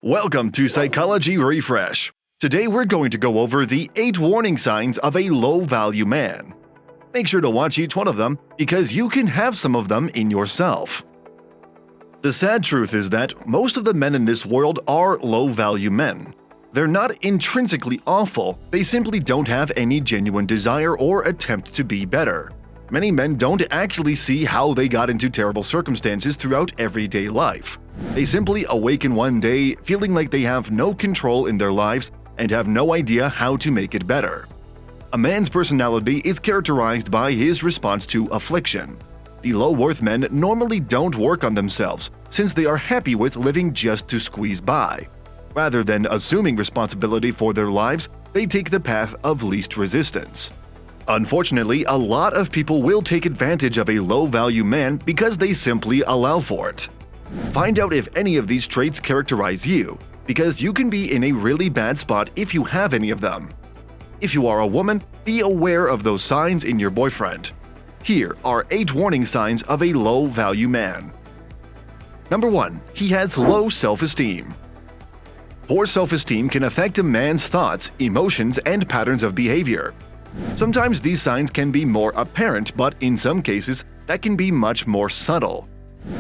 Welcome to Psychology Refresh. Today we're going to go over the 8 warning signs of a low-value man. Make sure to watch each one of them because you can have some of them in yourself. The sad truth is that most of the men in this world are low-value men. They're not intrinsically awful, they simply don't have any genuine desire or attempt to be better. Many men don't actually see how they got into terrible circumstances throughout everyday life. They simply awaken one day feeling like they have no control in their lives and have no idea how to make it better. A man's personality is characterized by his response to affliction. The low-worth men normally don't work on themselves since they are happy with living just to squeeze by. Rather than assuming responsibility for their lives, they take the path of least resistance. Unfortunately, a lot of people will take advantage of a low-value man because they simply allow for it. Find out if any of these traits characterize you, because you can be in a really bad spot if you have any of them. If you are a woman, be aware of those signs in your boyfriend. Here are 8 warning signs of a low-value man. Number 1. He has low self-esteem. Poor self-esteem can affect a man's thoughts, emotions, and patterns of behavior. Sometimes these signs can be more apparent, but in some cases, that can be much more subtle.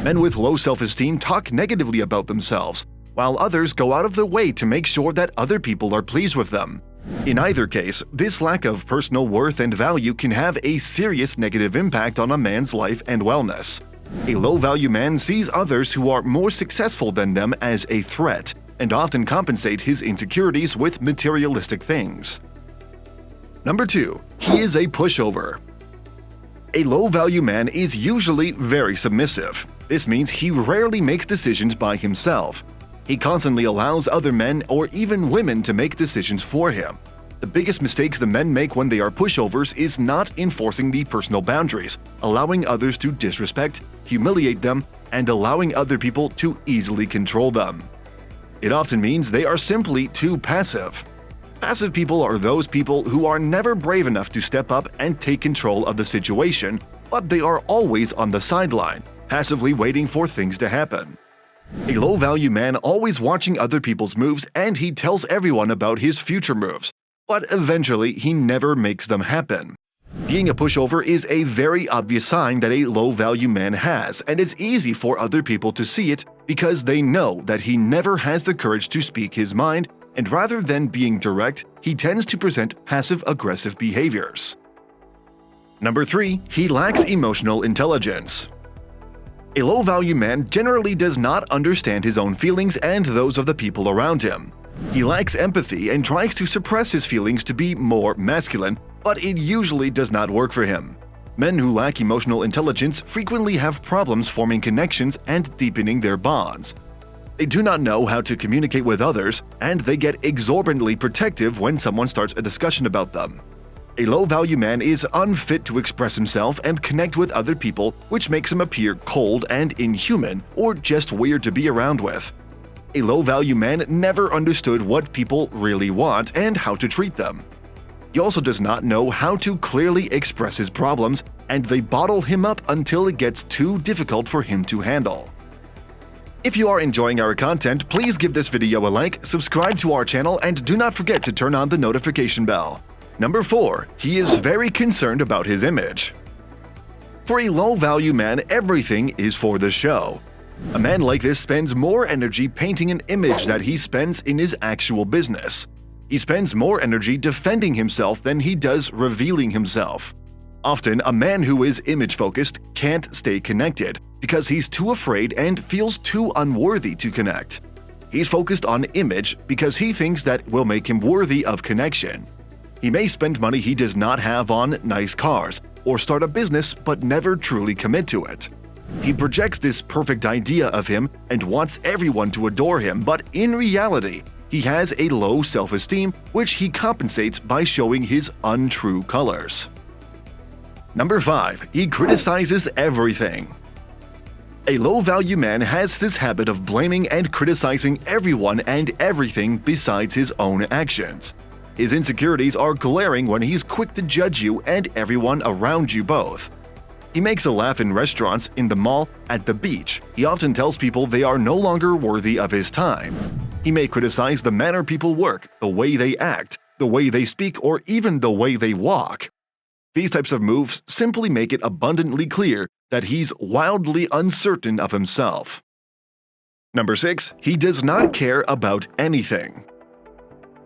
Men with low self-esteem talk negatively about themselves, while others go out of their way to make sure that other people are pleased with them. In either case, this lack of personal worth and value can have a serious negative impact on a man's life and wellness. A low-value man sees others who are more successful than them as a threat, and often compensate his insecurities with materialistic things. Number 2. He is a pushover. A low-value man is usually very submissive. This means he rarely makes decisions by himself. He constantly allows other men or even women to make decisions for him. The biggest mistakes the men make when they are pushovers is not enforcing the personal boundaries, allowing others to disrespect, humiliate them, and allowing other people to easily control them. It often means they are simply too passive. Passive people are those people who are never brave enough to step up and take control of the situation, but they are always on the sideline, passively waiting for things to happen. A low-value man always watching other people's moves, and he tells everyone about his future moves, but eventually he never makes them happen. Being a pushover is a very obvious sign that a low-value man has, and it's easy for other people to see it because they know that he never has the courage to speak his mind, and rather than being direct, he tends to present passive-aggressive behaviors. Number 3. He lacks emotional intelligence. A low-value man generally does not understand his own feelings and those of the people around him. He lacks empathy and tries to suppress his feelings to be more masculine, but it usually does not work for him. Men who lack emotional intelligence frequently have problems forming connections and deepening their bonds. They do not know how to communicate with others, and they get exorbitantly protective when someone starts a discussion about them. A low-value man is unfit to express himself and connect with other people, which makes him appear cold and inhuman or just weird to be around with. A low-value man never understood what people really want and how to treat them. He also does not know how to clearly express his problems, and they bottle him up until it gets too difficult for him to handle. If you are enjoying our content, please give this video a like, subscribe to our channel, and do not forget to turn on the notification bell. Number 4. He is very concerned about his image. For a low-value man, everything is for the show. A man like this spends more energy painting an image that he spends in his actual business. He spends more energy defending himself than he does revealing himself. Often, a man who is image-focused can't stay connected because he's too afraid and feels too unworthy to connect. He's focused on image because he thinks that will make him worthy of connection. He may spend money he does not have on nice cars or start a business but never truly commit to it. He projects this perfect idea of him and wants everyone to adore him, but in reality, he has a low self-esteem which he compensates by showing his untrue colors. Number 5. He criticizes everything. A low-value man has this habit of blaming and criticizing everyone and everything besides his own actions. His insecurities are glaring when he's quick to judge you and everyone around you both. He makes a laugh in restaurants, in the mall, at the beach. He often tells people they are no longer worthy of his time. He may criticize the manner people work, the way they act, the way they speak, or even the way they walk. These types of moves simply make it abundantly clear that he's wildly uncertain of himself. Number 6. He does not care about anything.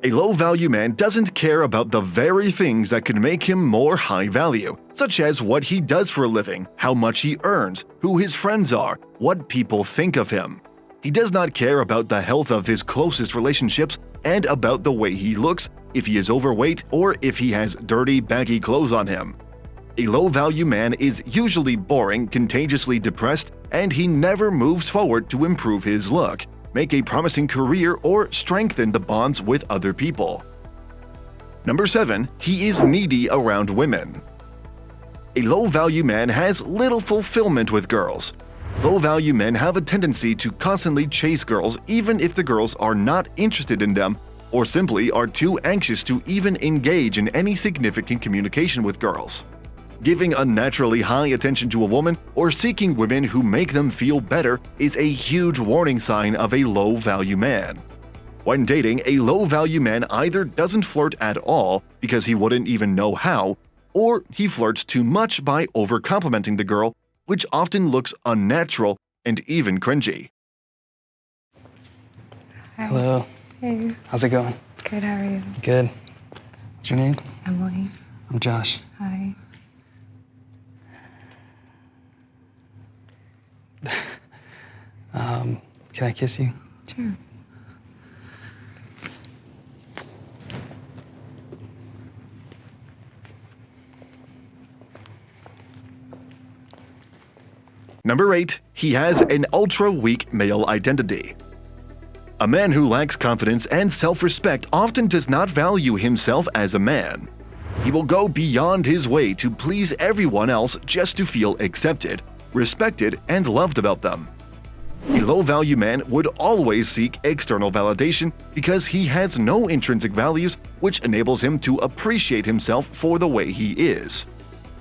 A low-value man doesn't care about the very things that could make him more high value, such as what he does for a living, how much he earns, who his friends are, what people think of him. He does not care about the health of his closest relationships and about the way he looks, if he is overweight, or if he has dirty, baggy clothes on him. A low-value man is usually boring, contagiously depressed, and he never moves forward to improve his look, make a promising career, or strengthen the bonds with other people. Number 7. He is needy around women. A low-value man has little fulfillment with girls. Low-value men have a tendency to constantly chase girls even if the girls are not interested in them or simply are too anxious to even engage in any significant communication with girls. Giving unnaturally high attention to a woman or seeking women who make them feel better is a huge warning sign of a low-value man. When dating, a low-value man either doesn't flirt at all because he wouldn't even know how, or he flirts too much by over-complimenting the girl, which often looks unnatural and even cringy. Hi. Hello. Hey. How's it going? Good, how are you? Good. What's your name? Emily. I'm Josh. Hi. Can I kiss you? Sure. Number 8. He has an ultra-weak male identity. A man who lacks confidence and self-respect often does not value himself as a man. He will go beyond his way to please everyone else just to feel accepted, respected, and loved about them. A low-value man would always seek external validation because he has no intrinsic values, which enables him to appreciate himself for the way he is.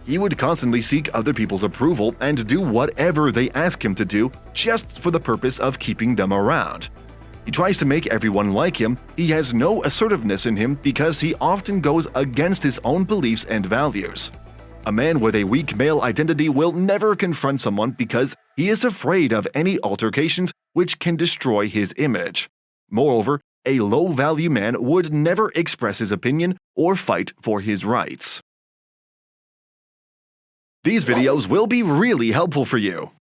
He would constantly seek other people's approval and do whatever they ask him to do just for the purpose of keeping them around. He tries to make everyone like him. He has no assertiveness in him because he often goes against his own beliefs and values. A man with a weak male identity will never confront someone because he is afraid of any altercations which can destroy his image. Moreover, a low-value man would never express his opinion or fight for his rights. These videos will be really helpful for you.